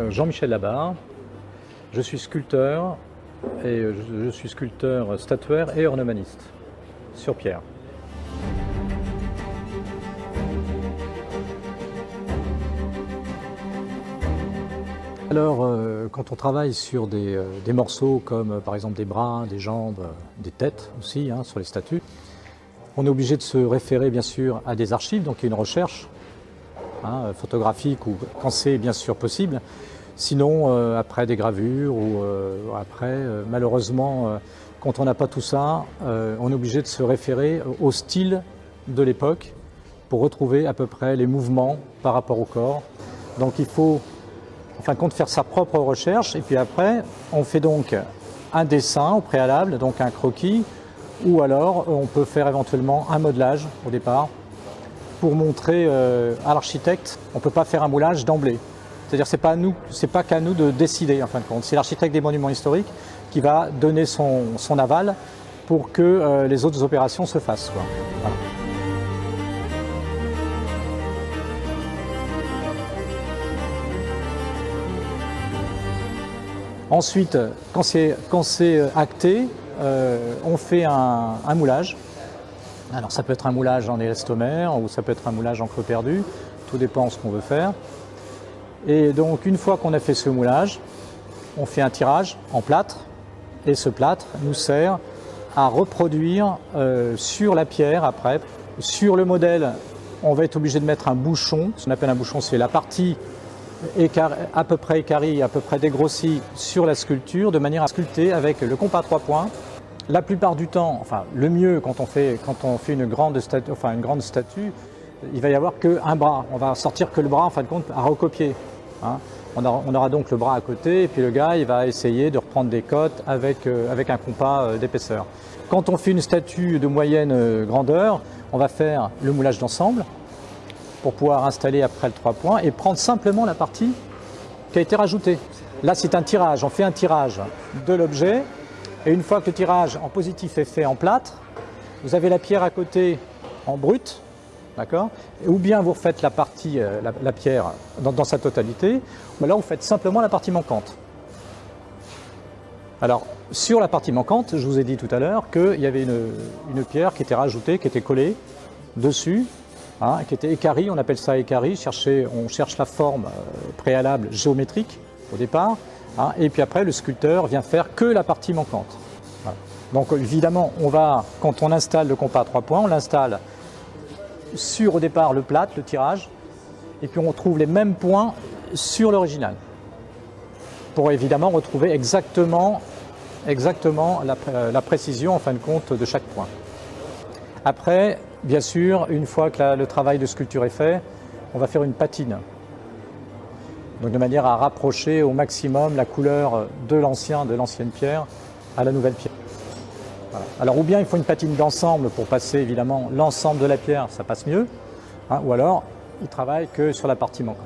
Jean-Michel Labarre, je suis sculpteur et je suis sculpteur statuaire et ornemaniste sur pierre. Alors, quand on travaille sur des morceaux comme par exemple des bras, des jambes, des têtes aussi, sur les statues, on est obligé de se référer bien sûr à des archives, donc il y a une recherche photographique ou quand c'est bien sûr possible. Sinon, après des gravures ou malheureusement, quand on n'a pas tout ça, on est obligé de se référer au style de l'époque pour retrouver à peu près les mouvements par rapport au corps. Donc il faut en fin de compte faire sa propre recherche et puis après on fait donc un dessin au préalable, donc un croquis, ou alors on peut faire éventuellement un modelage au départ pour montrer à l'architecte. On ne peut pas faire un moulage d'emblée. C'est-à-dire c'est pas qu'à nous de décider en fin de compte. C'est l'architecte des monuments historiques qui va donner son aval pour que les autres opérations se fassent, quoi. Voilà. Ensuite, quand c'est acté, on fait un moulage. Alors ça peut être un moulage en élastomère ou ça peut être un moulage en creux perdu, tout dépend de ce qu'on veut faire. Et donc une fois qu'on a fait ce moulage, on fait un tirage en plâtre et ce plâtre nous sert à reproduire sur la pierre après. Sur le modèle, on va être obligé de mettre un bouchon. Ce qu'on appelle un bouchon, c'est la partie à peu près équarrie, à peu près dégrossie sur la sculpture, de manière à sculpter avec le compas 3 points. La plupart du temps, enfin le mieux quand on fait une grande statue, il va y avoir qu'un bras. On va sortir que le bras en fin de compte à recopier. On aura donc le bras à côté et puis le gars il va essayer de reprendre des cotes avec un compas d'épaisseur. Quand on fait une statue de moyenne grandeur, on va faire le moulage d'ensemble pour pouvoir installer après le 3 points et prendre simplement la partie qui a été rajoutée. Là c'est un tirage, on fait un tirage de l'objet et une fois que le tirage en positif est fait en plâtre, vous avez la pierre à côté en brut, d'accord ? Ou bien vous refaites la partie, la pierre dans sa totalité, ou alors vous faites simplement la partie manquante. Alors sur la partie manquante, je vous ai dit tout à l'heure qu'il y avait une pierre qui était rajoutée, qui était collée dessus, qui était équarrie, on appelle ça équarrie, on cherche la forme préalable géométrique au départ, et puis après le sculpteur vient faire que la partie manquante. Voilà. Donc évidemment, quand on installe le compas à 3 points, on l'installe sur au départ le plâtre, le tirage, et puis on trouve les mêmes points sur l'original, pour évidemment retrouver exactement la précision en fin de compte de chaque point. Après, bien sûr, une fois que le travail de sculpture est fait, on va faire une patine. Donc de manière à rapprocher au maximum la couleur de l'ancienne pierre à la nouvelle pierre. Voilà. Alors ou bien il faut une patine d'ensemble pour passer évidemment l'ensemble de la pierre, ça passe mieux, ou alors il travaille que sur la partie manquante.